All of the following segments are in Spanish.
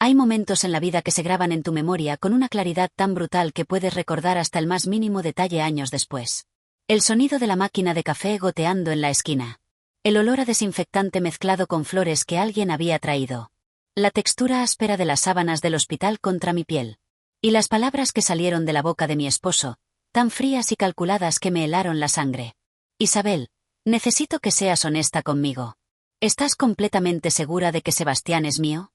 Hay momentos en la vida que se graban en tu memoria con una claridad tan brutal que puedes recordar hasta el más mínimo detalle años después. El sonido de la máquina de café goteando en la esquina. El olor a desinfectante mezclado con flores que alguien había traído. La textura áspera de las sábanas del hospital contra mi piel. Y las palabras que salieron de la boca de mi esposo, tan frías y calculadas que me helaron la sangre. Isabel, necesito que seas honesta conmigo. ¿Estás completamente segura de que Sebastián es mío?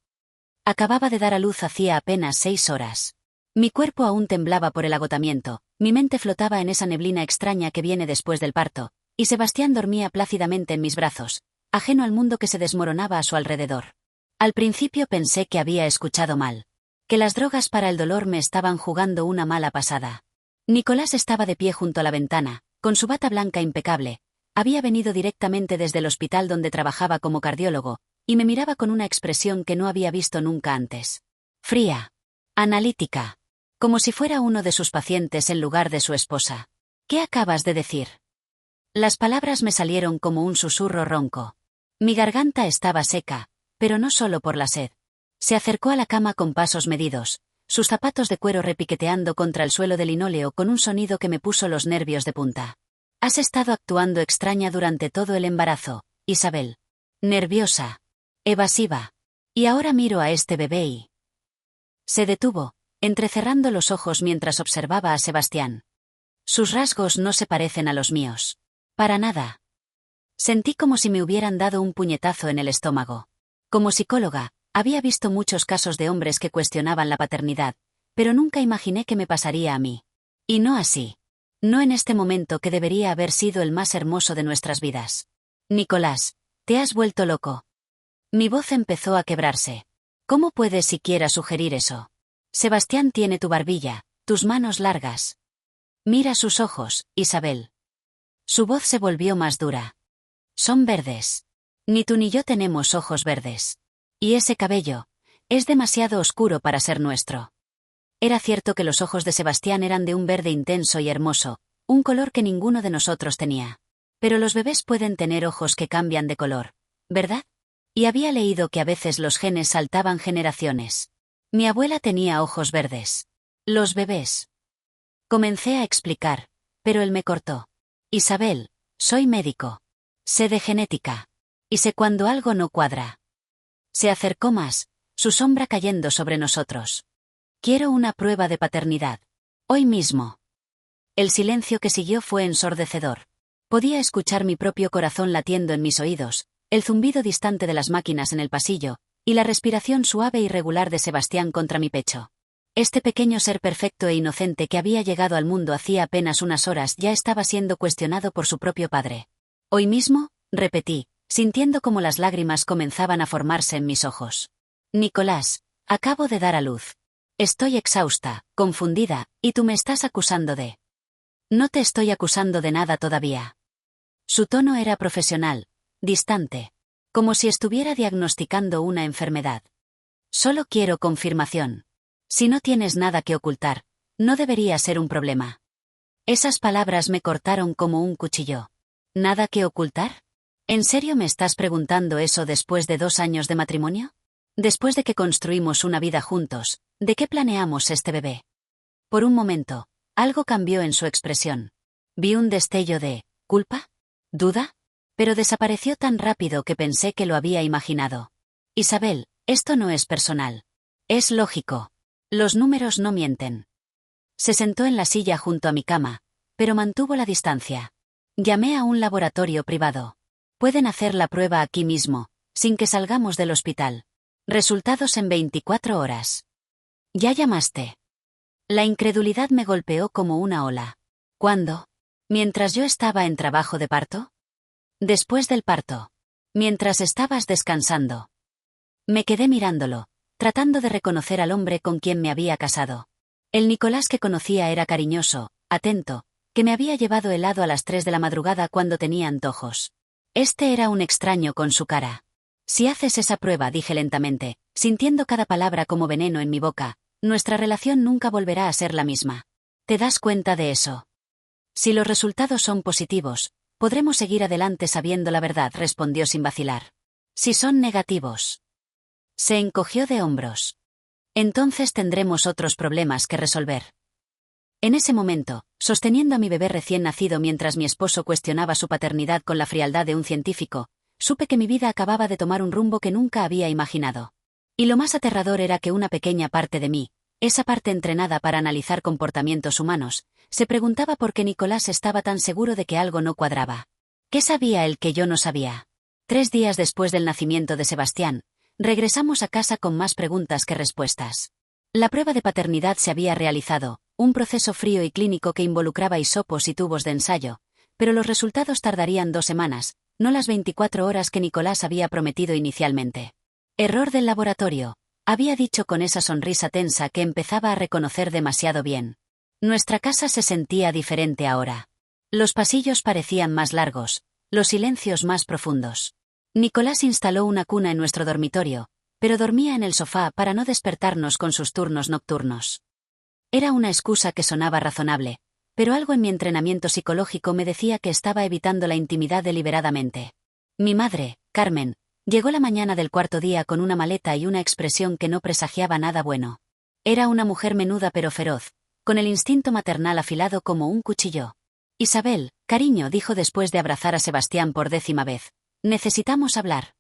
Acababa de dar a luz hacía apenas 6 horas. Mi cuerpo aún temblaba por el agotamiento, mi mente flotaba en esa neblina extraña que viene después del parto, y Sebastián dormía plácidamente en mis brazos, ajeno al mundo que se desmoronaba a su alrededor. Al principio pensé que había escuchado mal, que las drogas para el dolor me estaban jugando una mala pasada. Nicolás estaba de pie junto a la ventana, con su bata blanca impecable. Había venido directamente desde el hospital donde trabajaba como cardiólogo, y me miraba con una expresión que no había visto nunca antes. Fría. Analítica. Como si fuera uno de sus pacientes en lugar de su esposa. ¿Qué acabas de decir? Las palabras me salieron como un susurro ronco. Mi garganta estaba seca, pero no solo por la sed. Se acercó a la cama con pasos medidos, sus zapatos de cuero repiqueteando contra el suelo de linóleo con un sonido que me puso los nervios de punta. Has estado actuando extraña durante todo el embarazo, Isabel. Nerviosa. Evasiva. Y ahora miro a este bebé y... Se detuvo, entrecerrando los ojos mientras observaba a Sebastián. Sus rasgos no se parecen a los míos. Para nada. Sentí como si me hubieran dado un puñetazo en el estómago. Como psicóloga, había visto muchos casos de hombres que cuestionaban la paternidad, pero nunca imaginé que me pasaría a mí. Y no así. No en este momento que debería haber sido el más hermoso de nuestras vidas. Nicolás, te has vuelto loco. Mi voz empezó a quebrarse. ¿Cómo puedes siquiera sugerir eso? Sebastián tiene tu barbilla, tus manos largas. Mira sus ojos, Isabel. Su voz se volvió más dura. Son verdes. Ni tú ni yo tenemos ojos verdes. Y ese cabello, es demasiado oscuro para ser nuestro. Era cierto que los ojos de Sebastián eran de un verde intenso y hermoso, un color que ninguno de nosotros tenía. Pero los bebés pueden tener ojos que cambian de color, ¿verdad? Y había leído que a veces los genes saltaban generaciones. Mi abuela tenía ojos verdes. Los bebés. Comencé a explicar, pero él me cortó. Isabel, soy médico. Sé de genética. Y sé cuando algo no cuadra. Se acercó más, su sombra cayendo sobre nosotros. Quiero una prueba de paternidad. Hoy mismo. El silencio que siguió fue ensordecedor. Podía escuchar mi propio corazón latiendo en mis oídos, el zumbido distante de las máquinas en el pasillo, y la respiración suave y regular de Sebastián contra mi pecho. Este pequeño ser perfecto e inocente que había llegado al mundo hacía apenas unas horas ya estaba siendo cuestionado por su propio padre. Hoy mismo, repetí, sintiendo como las lágrimas comenzaban a formarse en mis ojos. Nicolás, acabo de dar a luz. Estoy exhausta, confundida, y tú me estás acusando de... No te estoy acusando de nada todavía. Su tono era profesional, distante, como si estuviera diagnosticando una enfermedad. Solo quiero confirmación. Si no tienes nada que ocultar, no debería ser un problema. Esas palabras me cortaron como un cuchillo. ¿Nada que ocultar? ¿En serio me estás preguntando eso después de 2 años de matrimonio? Después de que construimos una vida juntos, ¿de qué planeamos este bebé? Por un momento, algo cambió en su expresión. Vi un destello de ¿culpa? ¿Duda? Pero desapareció tan rápido que pensé que lo había imaginado. Isabel, esto no es personal. Es lógico. Los números no mienten. Se sentó en la silla junto a mi cama, pero mantuvo la distancia. Llamé a un laboratorio privado. Pueden hacer la prueba aquí mismo, sin que salgamos del hospital. Resultados en 24 horas. ¿Ya llamaste? La incredulidad me golpeó como una ola. ¿Cuándo? ¿Mientras yo estaba en trabajo de parto? Después del parto. Mientras estabas descansando. Me quedé mirándolo, tratando de reconocer al hombre con quien me había casado. El Nicolás que conocía era cariñoso, atento, que me había llevado helado a las 3 de la madrugada cuando tenía antojos. Este era un extraño con su cara. Si haces esa prueba, dije lentamente, sintiendo cada palabra como veneno en mi boca, nuestra relación nunca volverá a ser la misma. ¿Te das cuenta de eso? Si los resultados son positivos, podremos seguir adelante sabiendo la verdad, respondió sin vacilar. Si son negativos. Se encogió de hombros. Entonces tendremos otros problemas que resolver. En ese momento, sosteniendo a mi bebé recién nacido mientras mi esposo cuestionaba su paternidad con la frialdad de un científico, supe que mi vida acababa de tomar un rumbo que nunca había imaginado. Y lo más aterrador era que una pequeña parte de mí, esa parte entrenada para analizar comportamientos humanos, se preguntaba por qué Nicolás estaba tan seguro de que algo no cuadraba. ¿Qué sabía él que yo no sabía? 3 días después del nacimiento de Sebastián, regresamos a casa con más preguntas que respuestas. La prueba de paternidad se había realizado, un proceso frío y clínico que involucraba hisopos y tubos de ensayo, pero los resultados tardarían 2 semanas, no las 24 horas que Nicolás había prometido inicialmente. Error del laboratorio, había dicho con esa sonrisa tensa que empezaba a reconocer demasiado bien. Nuestra casa se sentía diferente ahora. Los pasillos parecían más largos, los silencios más profundos. Nicolás instaló una cuna en nuestro dormitorio, pero dormía en el sofá para no despertarnos con sus turnos nocturnos. Era una excusa que sonaba razonable, pero algo en mi entrenamiento psicológico me decía que estaba evitando la intimidad deliberadamente. Mi madre, Carmen, llegó la mañana del 4.º día con una maleta y una expresión que no presagiaba nada bueno. Era una mujer menuda pero feroz, con el instinto maternal afilado como un cuchillo. Isabel, cariño, dijo después de abrazar a Sebastián por 10ª vez. Necesitamos hablar.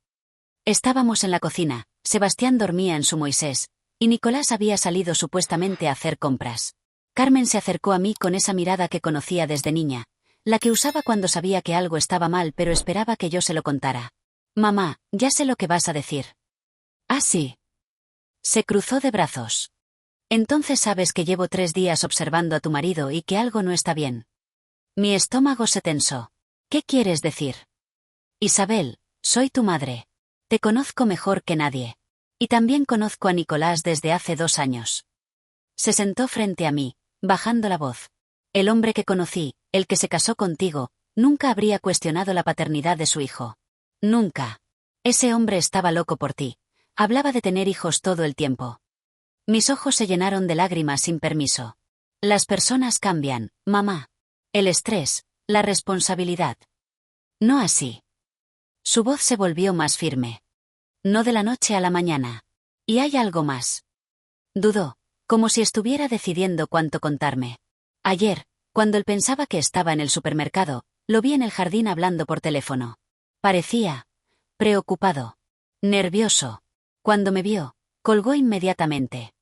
Estábamos en la cocina, Sebastián dormía en su Moisés, y Nicolás había salido supuestamente a hacer compras. Carmen se acercó a mí con esa mirada que conocía desde niña, la que usaba cuando sabía que algo estaba mal pero esperaba que yo se lo contara. Mamá, ya sé lo que vas a decir. Ah, sí. Se cruzó de brazos. Entonces sabes que llevo 3 días observando a tu marido y que algo no está bien. Mi estómago se tensó. ¿Qué quieres decir? Isabel, soy tu madre. Te conozco mejor que nadie. Y también conozco a Nicolás desde hace 2 años. Se sentó frente a mí, bajando la voz. El hombre que conocí, el que se casó contigo, nunca habría cuestionado la paternidad de su hijo. Nunca. Ese hombre estaba loco por ti. Hablaba de tener hijos todo el tiempo. Mis ojos se llenaron de lágrimas sin permiso. Las personas cambian, mamá. El estrés, la responsabilidad. No así. Su voz se volvió más firme. No de la noche a la mañana. Y hay algo más. Dudó, como si estuviera decidiendo cuánto contarme. Ayer, cuando él pensaba que estaba en el supermercado, lo vi en el jardín hablando por teléfono. Parecía preocupado, nervioso. Cuando me vio, colgó inmediatamente.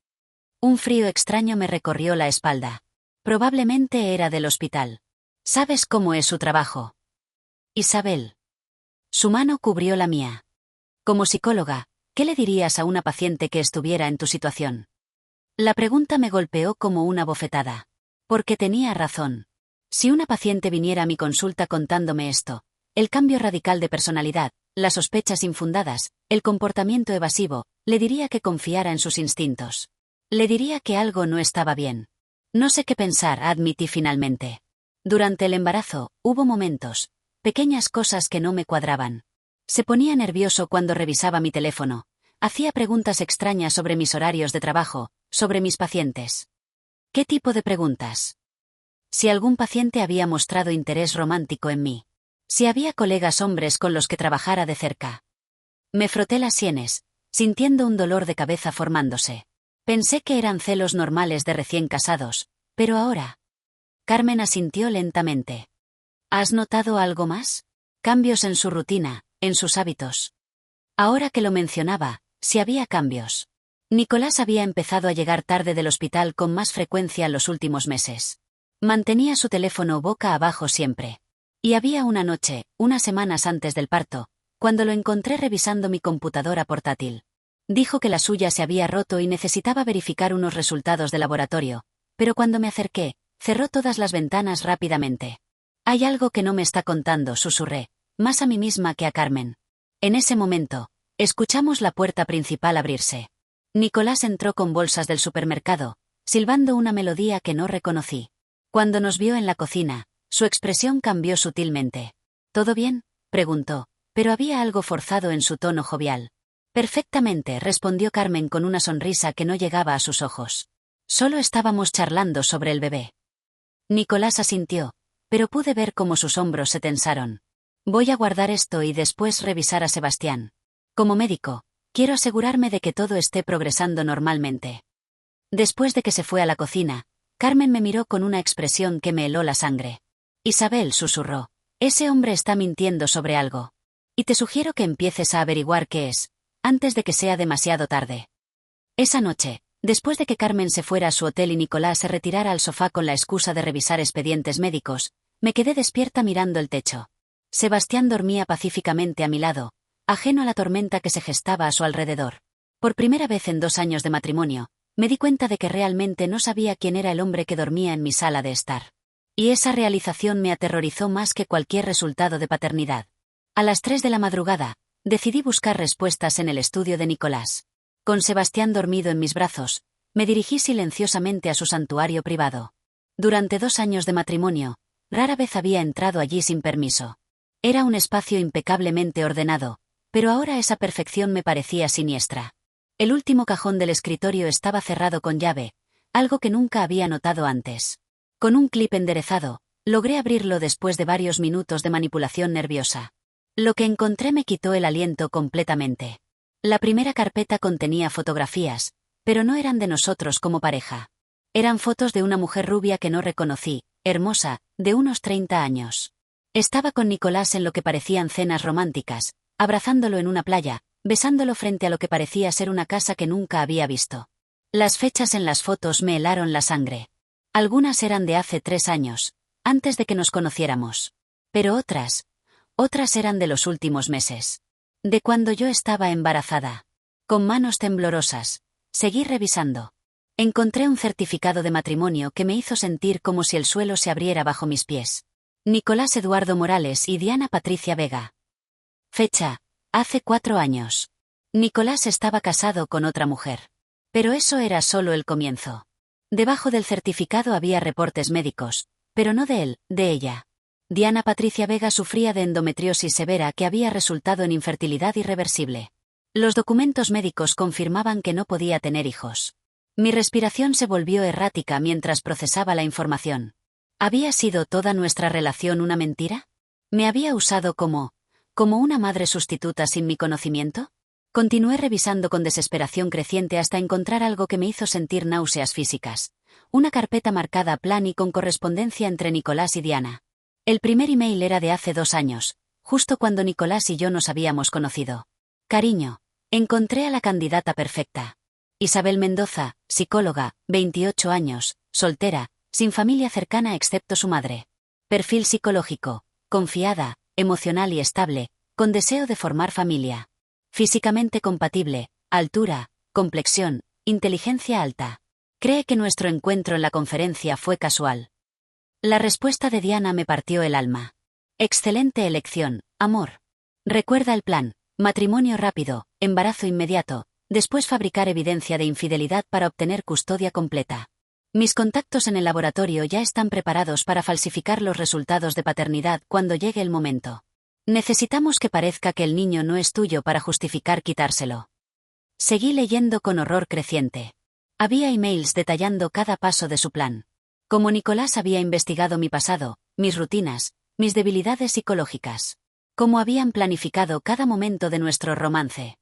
Un frío extraño me recorrió la espalda. Probablemente era del hospital. ¿Sabes cómo es su trabajo? Isabel. Su mano cubrió la mía. Como psicóloga, ¿qué le dirías a una paciente que estuviera en tu situación? La pregunta me golpeó como una bofetada. Porque tenía razón. Si una paciente viniera a mi consulta contándome esto, el cambio radical de personalidad, las sospechas infundadas, el comportamiento evasivo, le diría que confiara en sus instintos. Le diría que algo no estaba bien. No sé qué pensar, admití finalmente. Durante el embarazo, hubo momentos, pequeñas cosas que no me cuadraban. Se ponía nervioso cuando revisaba mi teléfono. Hacía preguntas extrañas sobre mis horarios de trabajo, sobre mis pacientes. ¿Qué tipo de preguntas? Si algún paciente había mostrado interés romántico en mí. Si había colegas hombres con los que trabajara de cerca. Me froté las sienes, sintiendo un dolor de cabeza formándose. Pensé que eran celos normales de recién casados, pero ahora. Carmen asintió lentamente. ¿Has notado algo más? Cambios en su rutina, en sus hábitos. Ahora que lo mencionaba, sí había cambios. Nicolás había empezado a llegar tarde del hospital con más frecuencia en los últimos meses. Mantenía su teléfono boca abajo siempre. Y había una noche, unas semanas antes del parto, cuando lo encontré revisando mi computadora portátil. Dijo que la suya se había roto y necesitaba verificar unos resultados de laboratorio, pero cuando me acerqué, cerró todas las ventanas rápidamente. Hay algo que no me está contando, susurré, más a mí misma que a Carmen. En ese momento, escuchamos la puerta principal abrirse. Nicolás entró con bolsas del supermercado, silbando una melodía que no reconocí. Cuando nos vio en la cocina, su expresión cambió sutilmente. ¿Todo bien?, preguntó, pero había algo forzado en su tono jovial. Perfectamente, respondió Carmen con una sonrisa que no llegaba a sus ojos. Solo estábamos charlando sobre el bebé. Nicolás asintió, pero pude ver cómo sus hombros se tensaron. Voy a guardar esto y después revisar a Sebastián. Como médico, quiero asegurarme de que todo esté progresando normalmente. Después de que se fue a la cocina, Carmen me miró con una expresión que me heló la sangre. Isabel, susurró, ese hombre está mintiendo sobre algo. Y te sugiero que empieces a averiguar qué es, antes de que sea demasiado tarde. Esa noche, después de que Carmen se fuera a su hotel y Nicolás se retirara al sofá con la excusa de revisar expedientes médicos, me quedé despierta mirando el techo. Sebastián dormía pacíficamente a mi lado, ajeno a la tormenta que se gestaba a su alrededor. Por primera vez en 2 años de matrimonio, me di cuenta de que realmente no sabía quién era el hombre que dormía en mi sala de estar. Y esa realización me aterrorizó más que cualquier resultado de paternidad. A las 3 de la madrugada, decidí buscar respuestas en el estudio de Nicolás. Con Sebastián dormido en mis brazos, me dirigí silenciosamente a su santuario privado. Durante 2 años de matrimonio, rara vez había entrado allí sin permiso. Era un espacio impecablemente ordenado, pero ahora esa perfección me parecía siniestra. El último cajón del escritorio estaba cerrado con llave, algo que nunca había notado antes. Con un clip enderezado, logré abrirlo después de varios minutos de manipulación nerviosa. Lo que encontré me quitó el aliento completamente. La primera carpeta contenía fotografías, pero no eran de nosotros como pareja. Eran fotos de una mujer rubia que no reconocí, hermosa, de unos 30 años. Estaba con Nicolás en lo que parecían cenas románticas, abrazándolo en una playa, besándolo frente a lo que parecía ser una casa que nunca había visto. Las fechas en las fotos me helaron la sangre. Algunas eran de hace 3 años, antes de que nos conociéramos. Pero otras eran de los últimos meses. De cuando yo estaba embarazada. Con manos temblorosas, seguí revisando. Encontré un certificado de matrimonio que me hizo sentir como si el suelo se abriera bajo mis pies. Nicolás Eduardo Morales y Diana Patricia Vega. Fecha: hace 4 años. Nicolás estaba casado con otra mujer. Pero eso era solo el comienzo. Debajo del certificado había reportes médicos, pero no de él, de ella. Diana Patricia Vega sufría de endometriosis severa que había resultado en infertilidad irreversible. Los documentos médicos confirmaban que no podía tener hijos. Mi respiración se volvió errática mientras procesaba la información. ¿Había sido toda nuestra relación una mentira? ¿Me había usado como una madre sustituta sin mi conocimiento? Continué revisando con desesperación creciente hasta encontrar algo que me hizo sentir náuseas físicas. Una carpeta marcada a plan y con correspondencia entre Nicolás y Diana. El primer email era de hace 2 años, justo cuando Nicolás y yo nos habíamos conocido. Cariño, encontré a la candidata perfecta. Isabel Mendoza, psicóloga, 28 años, soltera, sin familia cercana excepto su madre. Perfil psicológico: confiada, emocional y estable, con deseo de formar familia. Físicamente compatible, altura, complexión, inteligencia alta. Cree que nuestro encuentro en la conferencia fue casual. La respuesta de Diana me partió el alma. Excelente elección, amor. Recuerda el plan: matrimonio rápido, embarazo inmediato, después fabricar evidencia de infidelidad para obtener custodia completa. Mis contactos en el laboratorio ya están preparados para falsificar los resultados de paternidad cuando llegue el momento. Necesitamos que parezca que el niño no es tuyo para justificar quitárselo. Seguí leyendo con horror creciente. Había emails detallando cada paso de su plan. Como Nicolás había investigado mi pasado, mis rutinas, mis debilidades psicológicas. Cómo habían planificado cada momento de nuestro romance.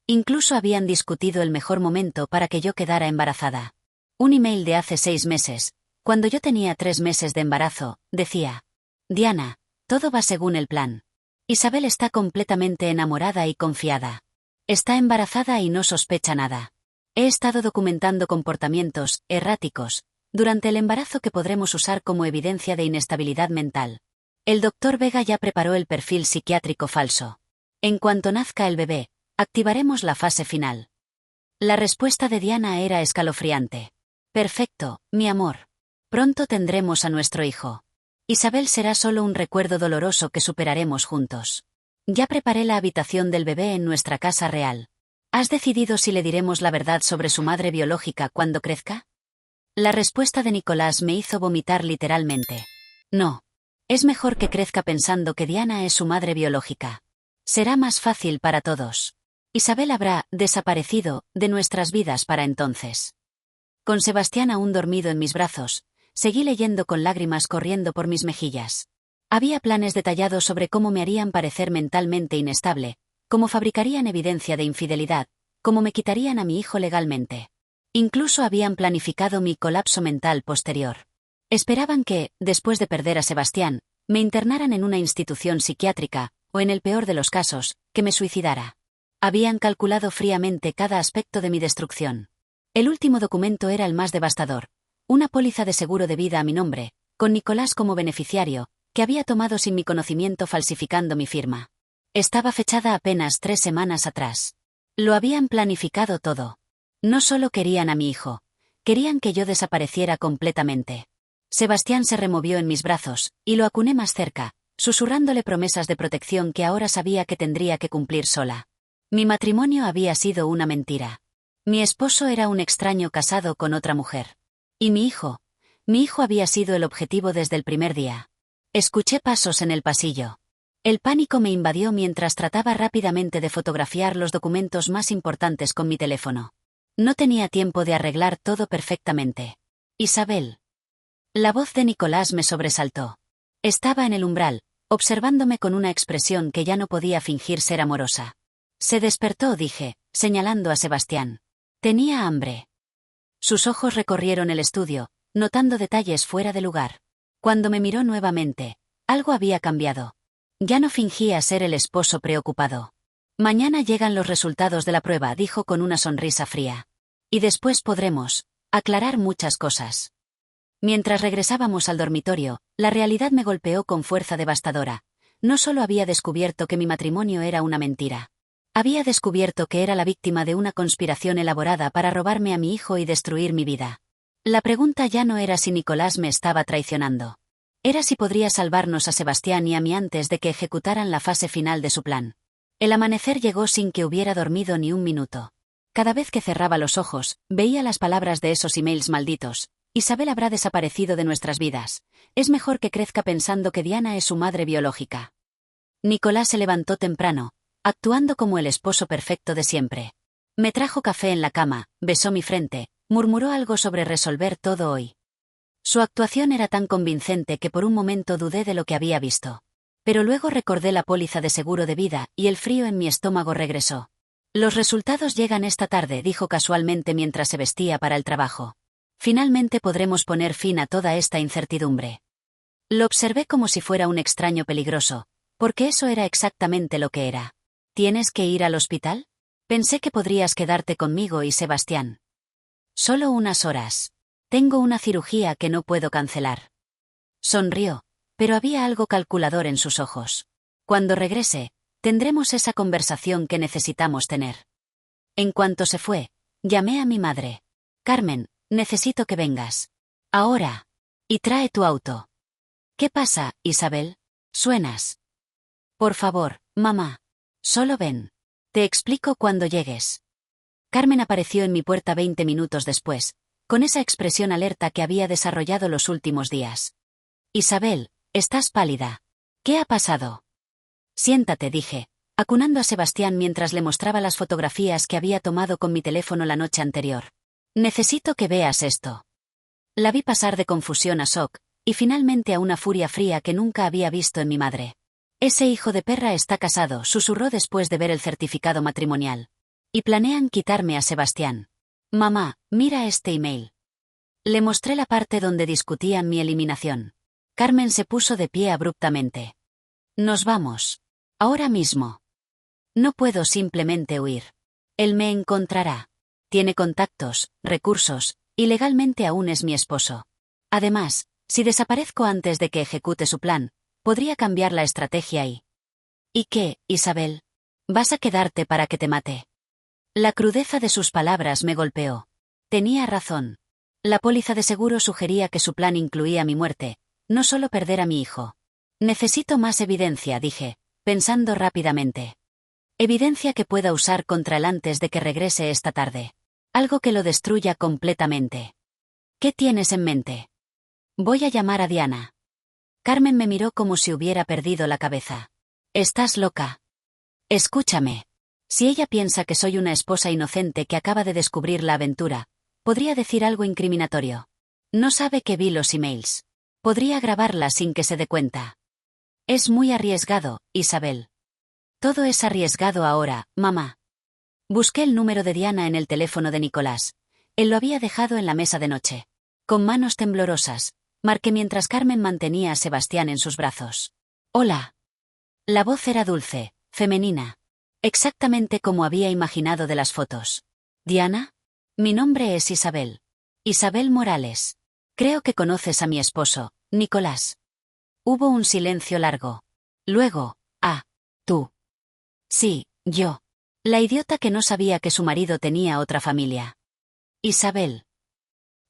Incluso habían discutido el mejor momento para que yo quedara embarazada. Un email de hace 6 meses, cuando yo tenía 3 meses de embarazo, decía: Diana, todo va según el plan. Isabel está completamente enamorada y confiada. Está embarazada y no sospecha nada. He estado documentando comportamientos erráticos durante el embarazo que podremos usar como evidencia de inestabilidad mental. El doctor Vega ya preparó el perfil psiquiátrico falso. En cuanto nazca el bebé, activaremos la fase final. La respuesta de Diana era escalofriante. Perfecto, mi amor. Pronto tendremos a nuestro hijo. Isabel será solo un recuerdo doloroso que superaremos juntos. Ya preparé la habitación del bebé en nuestra casa real. ¿Has decidido si le diremos la verdad sobre su madre biológica cuando crezca? La respuesta de Nicolás me hizo vomitar literalmente. No. Es mejor que crezca pensando que Diana es su madre biológica. Será más fácil para todos. Isabel habrá desaparecido de nuestras vidas para entonces. Con Sebastián aún dormido en mis brazos, seguí leyendo con lágrimas corriendo por mis mejillas. Había planes detallados sobre cómo me harían parecer mentalmente inestable, cómo fabricarían evidencia de infidelidad, cómo me quitarían a mi hijo legalmente. Incluso habían planificado mi colapso mental posterior. Esperaban que, después de perder a Sebastián, me internaran en una institución psiquiátrica, o en el peor de los casos, que me suicidara. Habían calculado fríamente cada aspecto de mi destrucción. El último documento era el más devastador. Una póliza de seguro de vida a mi nombre, con Nicolás como beneficiario, que había tomado sin mi conocimiento falsificando mi firma. Estaba fechada apenas 3 semanas atrás. Lo habían planificado todo. No solo querían a mi hijo, querían que yo desapareciera completamente. Sebastián se removió en mis brazos, y lo acuné más cerca, susurrándole promesas de protección que ahora sabía que tendría que cumplir sola. Mi matrimonio había sido una mentira. Mi esposo era un extraño casado con otra mujer. Y mi hijo había sido el objetivo desde el primer día. Escuché pasos en el pasillo. El pánico me invadió mientras trataba rápidamente de fotografiar los documentos más importantes con mi teléfono. No tenía tiempo de arreglar todo perfectamente. Isabel. La voz de Nicolás me sobresaltó. Estaba en el umbral, observándome con una expresión que ya no podía fingir ser amorosa. Se despertó, dije, señalando a Sebastián. Tenía hambre. Sus ojos recorrieron el estudio, notando detalles fuera de lugar. Cuando me miró nuevamente, algo había cambiado. Ya no fingía ser el esposo preocupado. Mañana llegan los resultados de la prueba, dijo con una sonrisa fría. Y después podremos aclarar muchas cosas. Mientras regresábamos al dormitorio, la realidad me golpeó con fuerza devastadora. No solo había descubierto que mi matrimonio era una mentira. Había descubierto que era la víctima de una conspiración elaborada para robarme a mi hijo y destruir mi vida. La pregunta ya no era si Nicolás me estaba traicionando. Era si podría salvarnos a Sebastián y a mí antes de que ejecutaran la fase final de su plan. El amanecer llegó sin que hubiera dormido ni un minuto. Cada vez que cerraba los ojos, veía las palabras de esos emails malditos. Isabel habrá desaparecido de nuestras vidas. Es mejor que crezca pensando que Diana es su madre biológica. Nicolás se levantó temprano, actuando como el esposo perfecto de siempre. Me trajo café en la cama, besó mi frente, murmuró algo sobre resolver todo hoy. Su actuación era tan convincente que por un momento dudé de lo que había visto. Pero luego recordé la póliza de seguro de vida y el frío en mi estómago regresó. Los resultados llegan esta tarde, dijo casualmente mientras se vestía para el trabajo. Finalmente podremos poner fin a toda esta incertidumbre. Lo observé como si fuera un extraño peligroso, porque eso era exactamente lo que era. ¿Tienes que ir al hospital? Pensé que podrías quedarte conmigo y Sebastián. Solo unas horas. Tengo una cirugía que no puedo cancelar. Sonrió, pero había algo calculador en sus ojos. Cuando regrese, tendremos esa conversación que necesitamos tener. En cuanto se fue, llamé a mi madre. Carmen, necesito que vengas. Ahora. Y trae tu auto. ¿Qué pasa, Isabel? Suenas. Por favor, mamá. Solo ven. Te explico cuando llegues. Carmen apareció en mi puerta 20 minutos después, con esa expresión alerta que había desarrollado los últimos días. Isabel, estás pálida. ¿Qué ha pasado? Siéntate, dije, acunando a Sebastián mientras le mostraba las fotografías que había tomado con mi teléfono la noche anterior. Necesito que veas esto. La vi pasar de confusión a shock, y finalmente a una furia fría que nunca había visto en mi madre. Ese hijo de perra está casado, susurró después de ver el certificado matrimonial. Y planean quitarme a Sebastián. Mamá, mira este email. Le mostré la parte donde discutían mi eliminación. Carmen se puso de pie abruptamente. Nos vamos. Ahora mismo. No puedo simplemente huir. Él me encontrará. Tiene contactos, recursos, y legalmente aún es mi esposo. Además, si desaparezco antes de que ejecute su plan, podría cambiar la estrategia y... ¿Y qué, Isabel? ¿Vas a quedarte para que te mate? La crudeza de sus palabras me golpeó. Tenía razón. La póliza de seguro sugería que su plan incluía mi muerte, no solo perder a mi hijo. Necesito más evidencia, dije, pensando rápidamente. Evidencia que pueda usar contra él antes de que regrese esta tarde. Algo que lo destruya completamente. ¿Qué tienes en mente? Voy a llamar a Diana. Carmen me miró como si hubiera perdido la cabeza. ¿Estás loca? Escúchame. Si ella piensa que soy una esposa inocente que acaba de descubrir la aventura, podría decir algo incriminatorio. No sabe que vi los emails. Podría grabarla sin que se dé cuenta. Es muy arriesgado, Isabel. Todo es arriesgado ahora, mamá. Busqué el número de Diana en el teléfono de Nicolás. Él lo había dejado en la mesa de noche. Con manos temblorosas, marqué mientras Carmen mantenía a Sebastián en sus brazos. Hola. La voz era dulce, femenina. Exactamente como había imaginado de las fotos. ¿Diana? Mi nombre es Isabel. Isabel Morales. Creo que conoces a mi esposo, Nicolás. Hubo un silencio largo. Luego, tú. Sí, yo. La idiota que no sabía que su marido tenía otra familia. Isabel.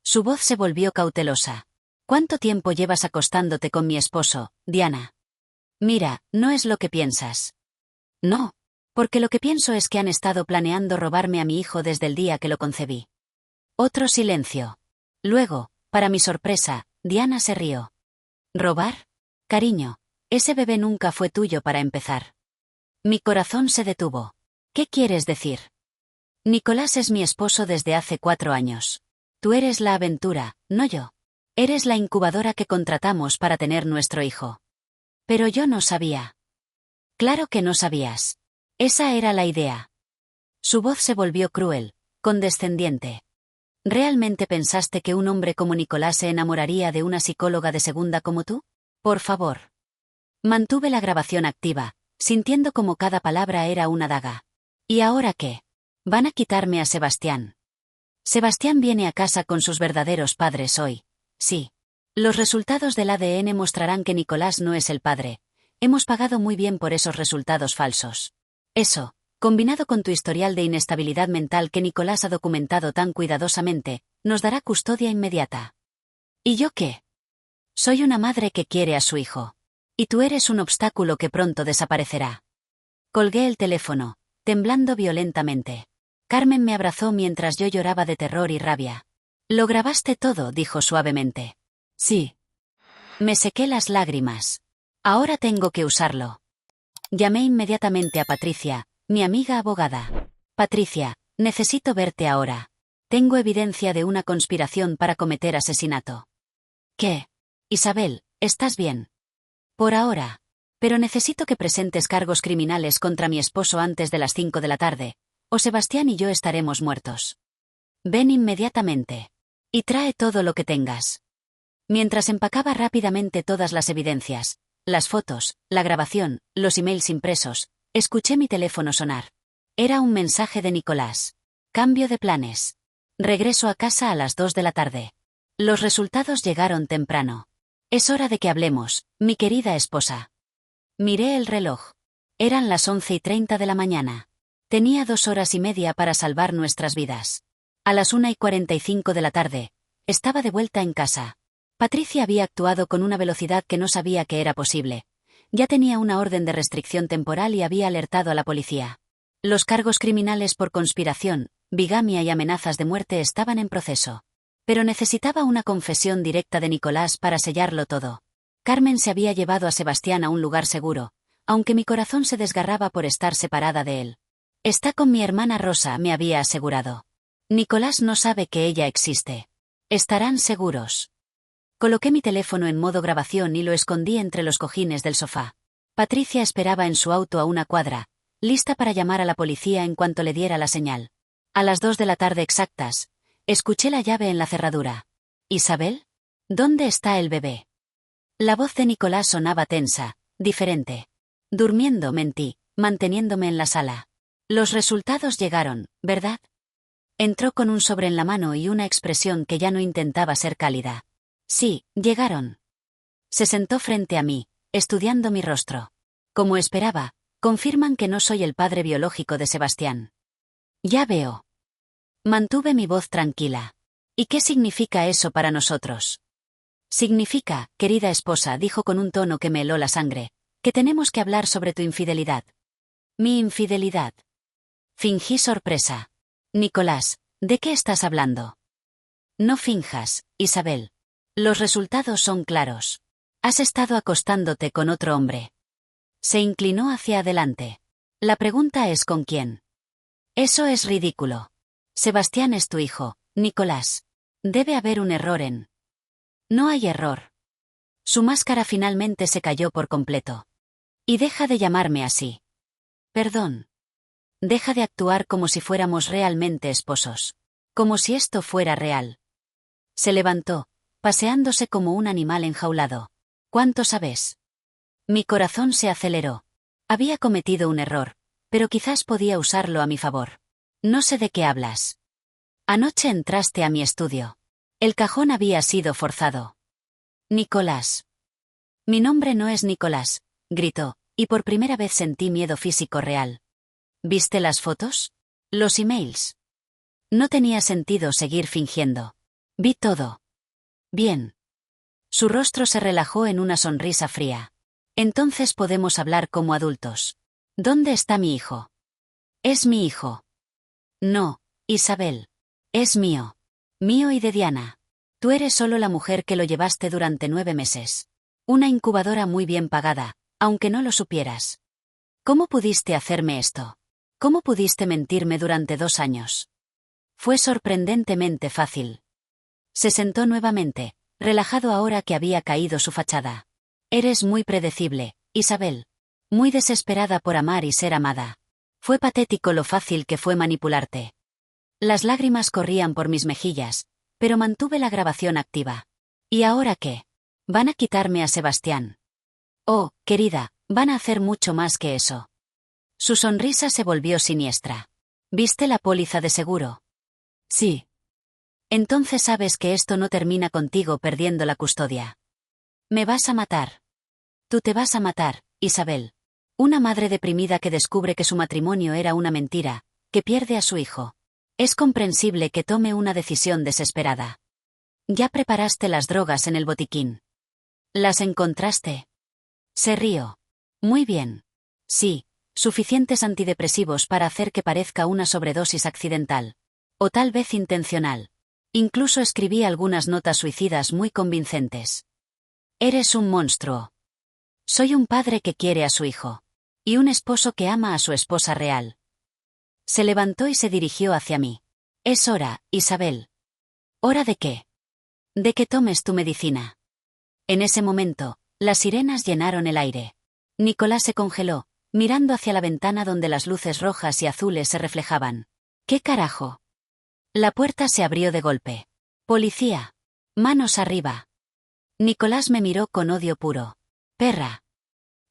Su voz se volvió cautelosa. ¿Cuánto tiempo llevas acostándote con mi esposo, Diana? Mira, no es lo que piensas. No. Porque lo que pienso es que han estado planeando robarme a mi hijo desde el día que lo concebí. Otro silencio. Luego, para mi sorpresa, Diana se rió. ¿Robar? Cariño, ese bebé nunca fue tuyo para empezar. Mi corazón se detuvo. ¿Qué quieres decir? Nicolás es mi esposo desde hace 4 años. Tú eres la aventura, no yo. Eres la incubadora que contratamos para tener nuestro hijo. Pero yo no sabía. Claro que no sabías. Esa era la idea. Su voz se volvió cruel, condescendiente. ¿Realmente pensaste que un hombre como Nicolás se enamoraría de una psicóloga de segunda como tú? Por favor. Mantuve la grabación activa, sintiendo como cada palabra era una daga. ¿Y ahora qué? Van a quitarme a Sebastián. Sebastián viene a casa con sus verdaderos padres hoy. Sí. Los resultados del ADN mostrarán que Nicolás no es el padre. Hemos pagado muy bien por esos resultados falsos. Eso, combinado con tu historial de inestabilidad mental que Nicolás ha documentado tan cuidadosamente, nos dará custodia inmediata. ¿Y yo qué? Soy una madre que quiere a su hijo. Y tú eres un obstáculo que pronto desaparecerá. Colgué el teléfono, temblando violentamente. Carmen me abrazó mientras yo lloraba de terror y rabia. «Lo grabaste todo», dijo suavemente. «Sí». Me sequé las lágrimas. Ahora tengo que usarlo. Llamé inmediatamente a Patricia, mi amiga abogada. «Patricia, necesito verte ahora. Tengo evidencia de una conspiración para cometer asesinato». «¿Qué? Isabel, ¿estás bien?» «Por ahora. Pero necesito que presentes cargos criminales contra mi esposo antes de las 5 de la tarde, o Sebastián y yo estaremos muertos. Ven inmediatamente. Y trae todo lo que tengas». Mientras empacaba rápidamente todas las evidencias, las fotos, la grabación, los emails impresos, escuché mi teléfono sonar. Era un mensaje de Nicolás. Cambio de planes. Regreso a casa a las 2 de la tarde. Los resultados llegaron temprano. Es hora de que hablemos, mi querida esposa. Miré el reloj. Eran las 11:30 de la mañana. Tenía 2 horas y media para salvar nuestras vidas. A las 1:45 de la tarde, estaba de vuelta en casa. Patricia había actuado con una velocidad que no sabía que era posible. Ya tenía una orden de restricción temporal y había alertado a la policía. Los cargos criminales por conspiración, bigamia y amenazas de muerte estaban en proceso. Pero necesitaba una confesión directa de Nicolás para sellarlo todo. Carmen se había llevado a Sebastián a un lugar seguro, aunque mi corazón se desgarraba por estar separada de él. «Está con mi hermana Rosa», me había asegurado. «Nicolás no sabe que ella existe. Estarán seguros». Coloqué mi teléfono en modo grabación y lo escondí entre los cojines del sofá. Patricia esperaba en su auto a una cuadra, lista para llamar a la policía en cuanto le diera la señal. A las 2 de la tarde exactas, escuché la llave en la cerradura. «¿Isabel? ¿Dónde está el bebé?» La voz de Nicolás sonaba tensa, diferente. «Durmiendo», mentí, manteniéndome en la sala. «Los resultados llegaron, ¿verdad?» Entró con un sobre en la mano y una expresión que ya no intentaba ser cálida. «Sí, llegaron». Se sentó frente a mí, estudiando mi rostro. Como esperaba, confirman que no soy el padre biológico de Sebastián. «Ya veo». Mantuve mi voz tranquila. «¿Y qué significa eso para nosotros?» «Significa, querida esposa», dijo con un tono que me heló la sangre, «que tenemos que hablar sobre tu infidelidad». «¿Mi infidelidad?» Fingí sorpresa. «Nicolás, ¿de qué estás hablando?» «No finjas, Isabel. Los resultados son claros. Has estado acostándote con otro hombre». Se inclinó hacia adelante. «La pregunta es ¿con quién?» «Eso es ridículo. Sebastián es tu hijo, Nicolás. Debe haber un error en...» «No hay error». Su máscara finalmente se cayó por completo. «Y deja de llamarme así». «Perdón». «Deja de actuar como si fuéramos realmente esposos». Como si esto fuera real. Se levantó, paseándose como un animal enjaulado. ¿Cuánto sabes? Mi corazón se aceleró. Había cometido un error, pero quizás podía usarlo a mi favor. No sé de qué hablas. Anoche entraste a mi estudio. El cajón había sido forzado. Nicolás. Mi nombre no es Nicolás, gritó, y por primera vez sentí miedo físico real. ¿Viste las fotos? Los emails. No tenía sentido seguir fingiendo. Vi todo. Bien. Su rostro se relajó en una sonrisa fría. Entonces podemos hablar como adultos. ¿Dónde está mi hijo? Es mi hijo. No, Isabel. Es mío. Mío y de Diana. Tú eres solo la mujer que lo llevaste durante 9 meses. Una incubadora muy bien pagada, aunque no lo supieras. ¿Cómo pudiste hacerme esto? ¿Cómo pudiste mentirme durante 2 años? Fue sorprendentemente fácil. Se sentó nuevamente, relajado ahora que había caído su fachada. Eres muy predecible, Isabel. Muy desesperada por amar y ser amada. Fue patético lo fácil que fue manipularte. Las lágrimas corrían por mis mejillas, pero mantuve la grabación activa. ¿Y ahora qué? Van a quitarme a Sebastián. Oh, querida, van a hacer mucho más que eso. Su sonrisa se volvió siniestra. ¿Viste la póliza de seguro? Sí. Entonces sabes que esto no termina contigo perdiendo la custodia. Me vas a matar. Tú te vas a matar, Isabel. Una madre deprimida que descubre que su matrimonio era una mentira, que pierde a su hijo. Es comprensible que tome una decisión desesperada. Ya preparaste las drogas en el botiquín. ¿Las encontraste? Se rió. Muy bien. Sí, suficientes antidepresivos para hacer que parezca una sobredosis accidental. O tal vez intencional. Incluso escribí algunas notas suicidas muy convincentes. Eres un monstruo. Soy un padre que quiere a su hijo. Y un esposo que ama a su esposa real. Se levantó y se dirigió hacia mí. Es hora, Isabel. ¿Hora de qué? De que tomes tu medicina. En ese momento, las sirenas llenaron el aire. Nicolás se congeló, mirando hacia la ventana donde las luces rojas y azules se reflejaban. ¿Qué carajo? La puerta se abrió de golpe. Policía. Manos arriba. Nicolás me miró con odio puro. Perra.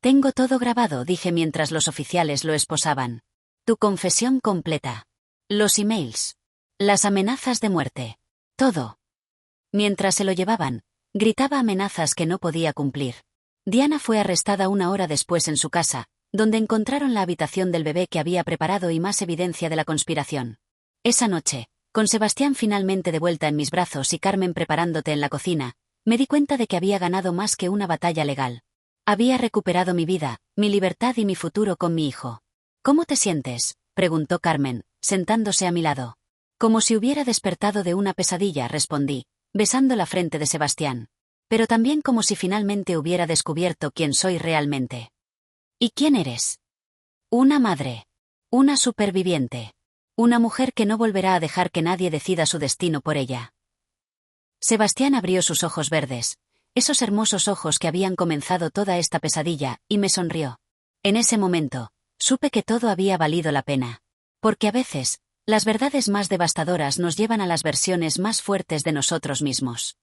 Tengo todo grabado, dije mientras los oficiales lo esposaban. Tu confesión completa. Los emails. Las amenazas de muerte. Todo. Mientras se lo llevaban, gritaba amenazas que no podía cumplir. Diana fue arrestada 1 hora después en su casa, donde encontraron la habitación del bebé que había preparado y más evidencia de la conspiración. Esa noche, con Sebastián finalmente de vuelta en mis brazos y Carmen preparándote en la cocina, me di cuenta de que había ganado más que una batalla legal. Había recuperado mi vida, mi libertad y mi futuro con mi hijo. ¿Cómo te sientes?, preguntó Carmen, sentándose a mi lado. Como si hubiera despertado de una pesadilla, respondí, besando la frente de Sebastián. Pero también como si finalmente hubiera descubierto quién soy realmente. ¿Y quién eres? Una madre. Una superviviente. Una mujer que no volverá a dejar que nadie decida su destino por ella. Sebastián abrió sus ojos verdes, esos hermosos ojos que habían comenzado toda esta pesadilla, y me sonrió. En ese momento, supe que todo había valido la pena. Porque a veces, las verdades más devastadoras nos llevan a las versiones más fuertes de nosotros mismos.